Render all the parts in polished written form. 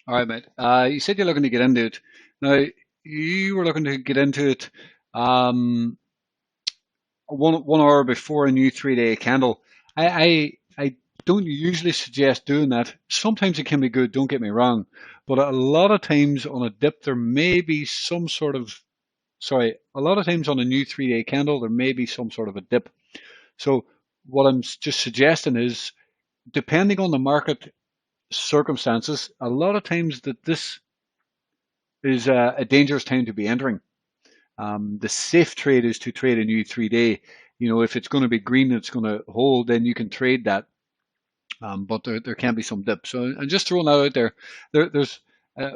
All right, mate. You said you're looking to get into it. Now, you were looking to get into it um, one hour before a new 3-day candle. I don't usually suggest doing that. Sometimes it can be good, don't get me wrong, but a lot of times on a dip there may be some sort of a lot of times on a new 3-day candle there may be some sort of a dip. So what I'm just suggesting is, depending on the market circumstances, a lot of times that this is a dangerous time to be entering. The safe trade is to trade a new 3-day. You know, if it's going to be green, it's going to hold, then you can trade that. But there can be some dips. So I'm just throwing that out there. There's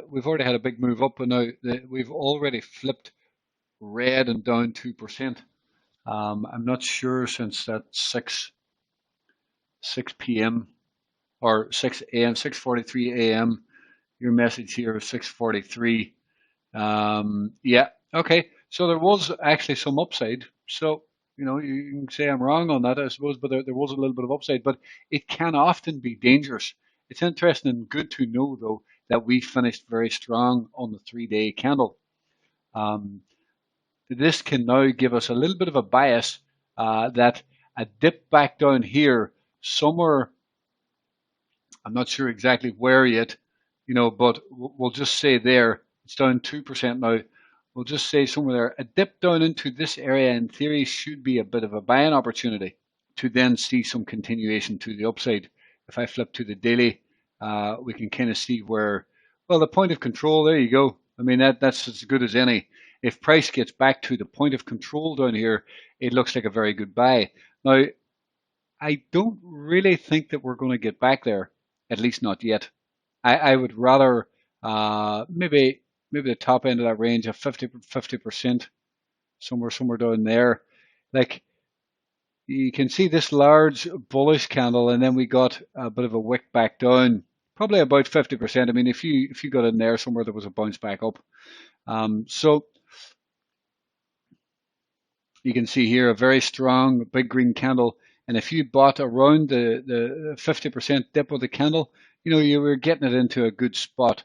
we've already had a big move up, and now we've already flipped red and down 2%. I'm not sure since that 6 p.m. or 6 a.m. 6:43 a.m. Your message here is 6:43. Yeah, okay. So there was actually some upside. So, you know, you can say I'm wrong on that, I suppose, but there was a little bit of upside. But it can often be dangerous. It's interesting and good to know, though, that we finished very strong on the 3-day candle. Um, this can now give us a little bit of a bias that a dip back down here somewhere, I'm not sure exactly where yet, you know, but we'll just say there, it's down 2% now. We'll just say somewhere there, a dip down into this area in theory should be a bit of a buying opportunity to then see some continuation to the upside. If I flip to the daily, we can kind of see where, well, the point of control, there you go. I mean, that's as good as any. If price gets back to the point of control down here, it looks like a very good buy. Now, I don't really think that we're going to get back there, at least not yet. I would rather maybe the top end of that range of 50%, somewhere down there. Like, you can see this large bullish candle, and then we got a bit of a wick back down, probably about 50%. I mean, if you got in there somewhere, there was a bounce back up. So you can see here a very strong big green candle. And if you bought around the 50% dip of the candle, you know, you were getting it into a good spot.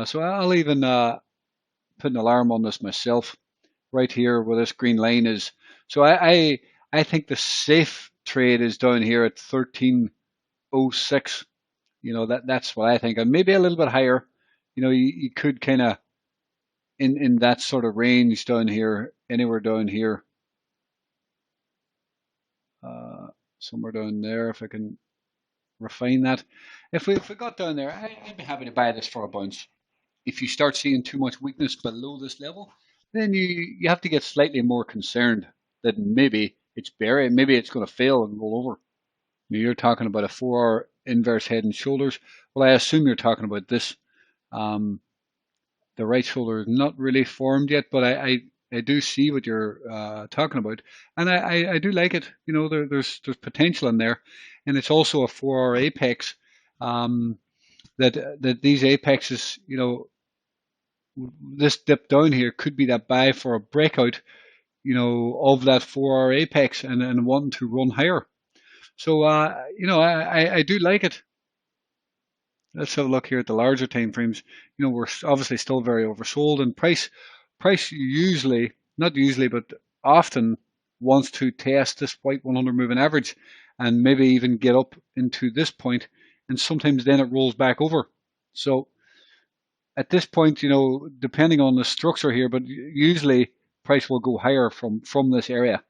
So I'll even put an alarm on this myself right here where this green line is. So I think the safe trade is down here at 1306. You know, that's what I think. And maybe a little bit higher. You know, you could kind of in that sort of range down here, anywhere down here. Uh, Somewhere down there, if I can refine that. If we got down there, I'd be happy to buy this for a bounce. If you start seeing too much weakness below this level, then you have to get slightly more concerned that maybe it's buried, maybe it's going to fail and roll over. You're talking about a 4-hour inverse head and shoulders. Well, I assume you're talking about this. Um, the right shoulder is not really formed yet, but I do see what you're talking about, and I do like it. You know, there's potential in there, and it's also a 4-hour apex. Um, that these apexes, you know, this dip down here could be that buy for a breakout, you know, of that 4-hour apex and wanting to run higher. So you know, I do like it. Let's have a look here at the larger time frames. You know, we're obviously still very oversold, and price usually, not usually, but often wants to test this white 100 moving average and maybe even get up into this point, and sometimes then it rolls back over. So at this point, you know, depending on the structure here, but usually price will go higher from this area.